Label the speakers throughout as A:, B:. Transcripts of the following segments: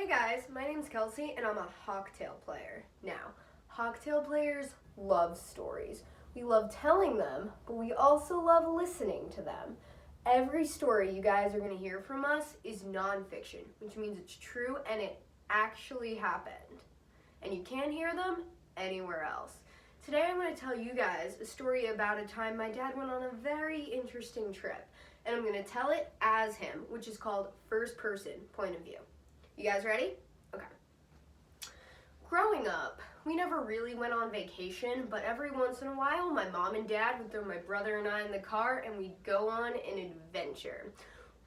A: Hey guys, my name's Kelsey and I'm a hawktail player. Now, hawktail players love stories. We love telling them, but we also love listening to them. Every story you guys are going to hear from us is nonfiction, which means it's true and it actually happened. And you can't hear them anywhere else. Today I'm going to tell you guys a story about a time my dad went on a very interesting trip. And I'm going to tell it as him, which is called first person point of view. You guys ready? Okay. Growing up, we never really went on vacation, but every once in a while, my mom and dad would throw my brother and I in the car and we'd go on an adventure.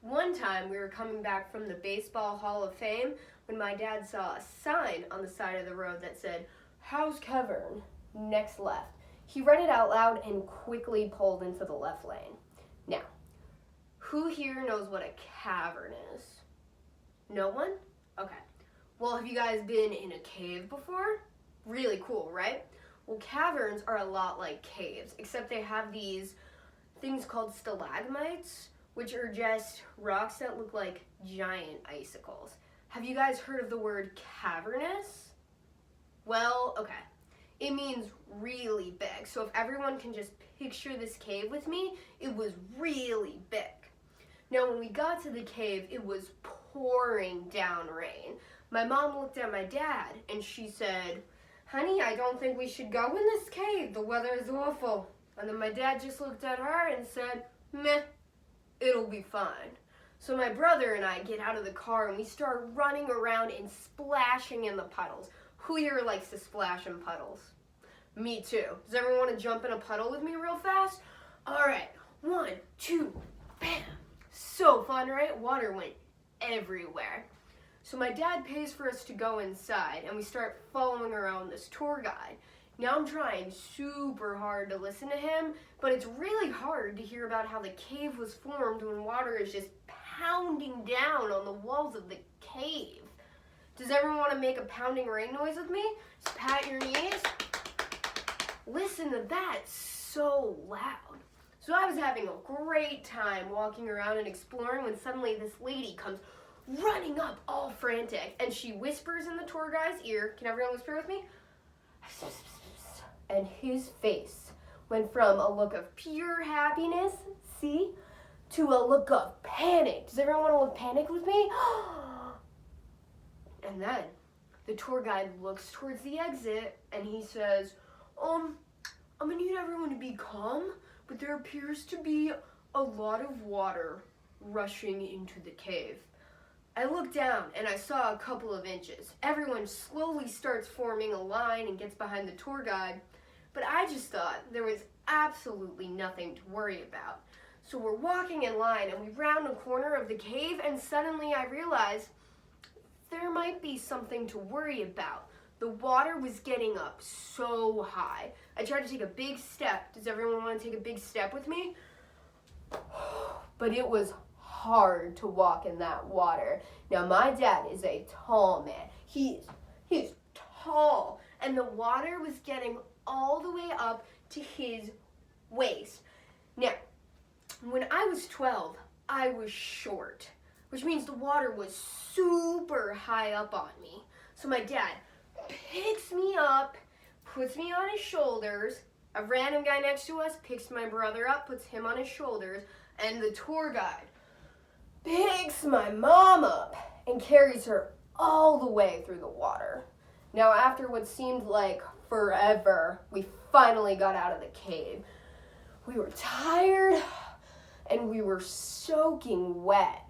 A: One time, we were coming back from the Baseball Hall of Fame when my dad saw a sign on the side of the road that said, "How's Cavern? Next left." He read it out loud and quickly pulled into the left lane. Now, who here knows what a cavern is? No one? Okay. Well, have you guys been in a cave before? Really cool, right? Well, caverns are a lot like caves, except they have these things called stalagmites, which are just rocks that look like giant icicles. Have you guys heard of the word cavernous? Well, okay. It means really big. So if everyone can just picture this cave with me, it was really big. Now, when we got to the cave, it was pouring down rain. My mom looked at my dad and she said, "Honey, I don't think we should go in this cave. The weather is awful." And then my dad just looked at her and said, "Meh, it'll be fine." So my brother and I get out of the car and we start running around and splashing in the puddles. Who here likes to splash in puddles? Me too. Does everyone want to jump in a puddle with me real fast? All right, 1, 2, bam. So fun, right? Water went everywhere. So my dad pays for us to go inside and we start following around this tour guide. Now I'm trying super hard to listen to him, but it's really hard to hear about how the cave was formed when water is just pounding down on the walls of the cave. Does everyone want to make a pounding rain noise with me? Just pat your knees. Listen to that, it's so loud. So I was having a great time walking around and exploring when suddenly this lady comes running up all frantic and she whispers in the tour guide's ear. Can everyone whisper with me? And his face went from a look of pure happiness, see, to a look of panic. Does everyone want to look panicked with me? And then the tour guide looks towards the exit and he says, I'm gonna need everyone to be calm, but there appears to be a lot of water rushing into the cave. I looked down and I saw a couple of inches. Everyone slowly starts forming a line and gets behind the tour guide, but I just thought there was absolutely nothing to worry about. So we're walking in line and we round a corner of the cave and suddenly I realized there might be something to worry about. The water was getting up so high. I tried to take a big step. Does everyone want to take a big step with me? But it was hard to walk in that water. Now my dad is a tall man. He's tall. And the water was getting all the way up to his waist. Now, when I was 12, I was short, which means the water was super high up on me. So my dad picks me up, puts me on his shoulders. A random guy next to us picks my brother up, puts him on his shoulders, and the tour guide picks my mom up and carries her all the way through the water. Now, after what seemed like forever, we finally got out of the cave. We were tired and we were soaking wet.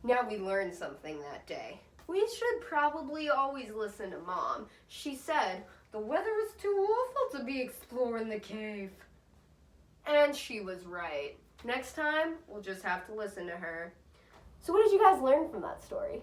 A: Now we learned something that day. We should probably always listen to Mom. She said, the weather is too awful to be exploring the cave. And she was right. Next time, we'll just have to listen to her. So what did you guys learn from that story?